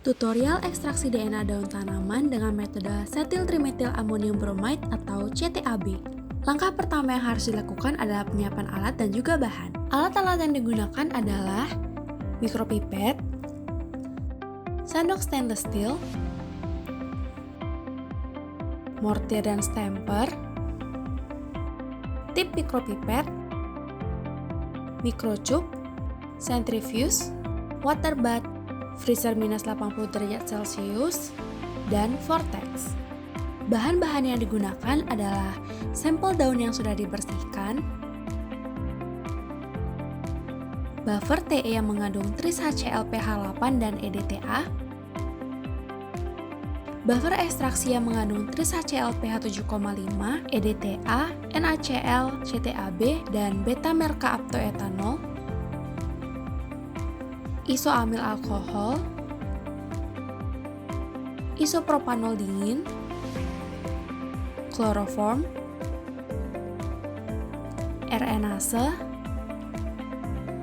Tutorial ekstraksi DNA daun tanaman dengan metode setil trimetil amonium bromide atau CTAB. Langkah pertama yang harus dilakukan adalah penyiapan alat dan juga bahan. Alat-alat yang digunakan adalah mikropipet, sendok stainless steel, mortir dan stamper, tip mikropipet, microchip, centrifuge, water bath, freezer minus 80 derajat Celcius, dan vortex. Bahan-bahan yang digunakan adalah sampel daun yang sudah dibersihkan, buffer TE yang mengandung tris HCl pH 8 dan EDTA, buffer ekstraksi yang mengandung tris HCl pH 7,5, EDTA, NaCl, CTAB, dan beta-mercaaptoetanol, isoamil alkohol, isopropanol dingin, kloroform, RNase,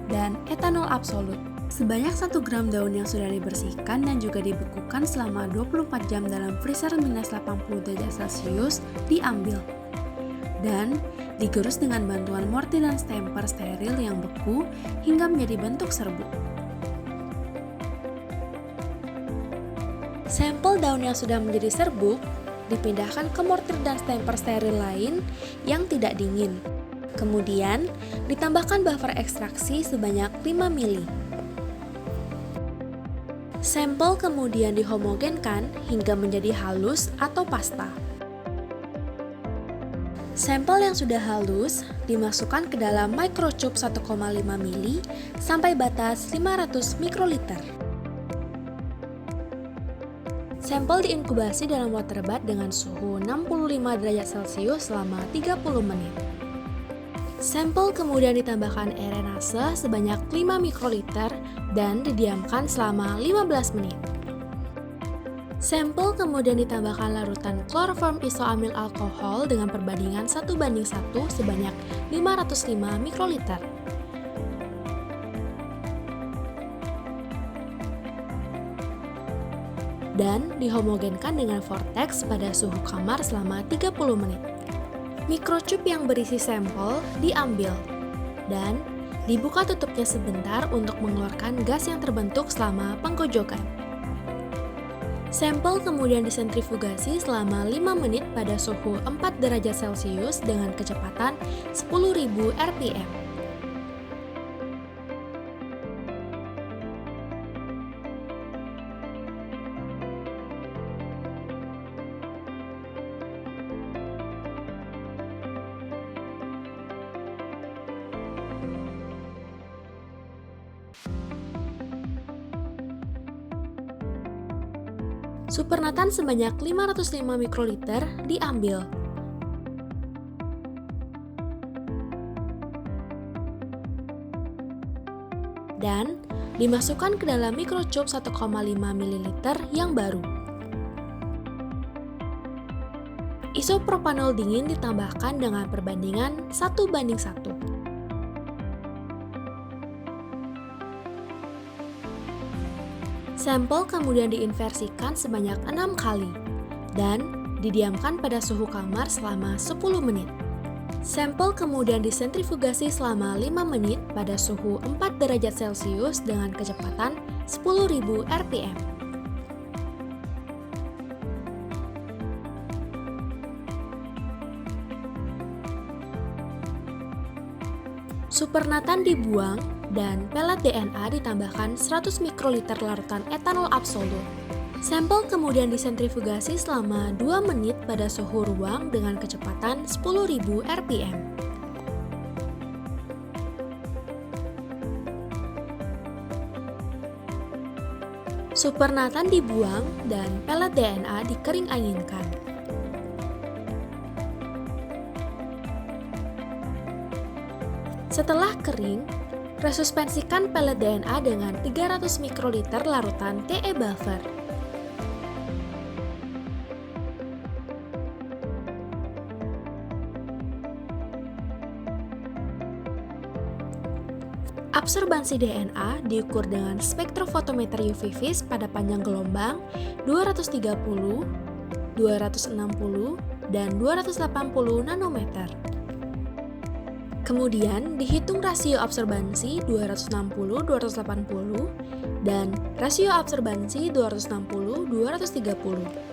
dan etanol absolut. Sebanyak 1 gram daun yang sudah dibersihkan dan juga dibekukan selama 24 jam dalam freezer minus 80 derajat Celcius diambil dan digerus dengan bantuan mortir dan stamper steril yang beku hingga menjadi bentuk serbuk. Sampel daun yang sudah menjadi serbuk dipindahkan ke mortir dan stamper steril lain yang tidak dingin. Kemudian, ditambahkan buffer ekstraksi sebanyak 5 ml. Sampel kemudian dihomogenkan hingga menjadi halus atau pasta. Sampel yang sudah halus dimasukkan ke dalam microchip 1,5 ml sampai batas 500 mikroliter. Sampel diinkubasi dalam water bath dengan suhu 65 derajat Celcius selama 30 menit. Sampel kemudian ditambahkan RNase sebanyak 5 mikroliter dan didiamkan selama 15 menit. Sampel kemudian ditambahkan larutan kloroform isoamil alkohol dengan perbandingan 1:1 sebanyak 505 mikroliter. Dan dihomogenkan dengan vortex pada suhu kamar selama 30 menit. Microchip yang berisi sampel diambil dan dibuka tutupnya sebentar untuk mengeluarkan gas yang terbentuk selama penggojokan. Sampel kemudian disentrifugasi selama 5 menit pada suhu 4 derajat Celcius dengan kecepatan 10.000 rpm. Supernatan sebanyak 505 mikroliter diambil. Dan dimasukkan ke dalam microchip 1,5 ml yang baru. Isopropanol dingin ditambahkan dengan perbandingan 1:1. Sampel kemudian diinversikan sebanyak 6 kali dan didiamkan pada suhu kamar selama 10 menit. Sampel kemudian disentrifugasi selama 5 menit pada suhu 4 derajat Celcius dengan kecepatan 10.000 rpm. Supernatan dibuang dan pelet DNA ditambahkan 100 mikroliter larutan etanol absolut. Sampel kemudian disentrifugasi selama 2 menit pada suhu ruang dengan kecepatan 10.000 rpm. Supernatan dibuang dan pelet DNA dikering anginkan. Setelah kering, resuspensikan pelet DNA dengan 300 mikroliter larutan TE buffer. Absorbansi DNA diukur dengan spektrofotometer UV vis pada panjang gelombang 230, 260, dan 280 nanometer. Kemudian dihitung rasio absorbansi 260-280 dan rasio absorbansi 260-230.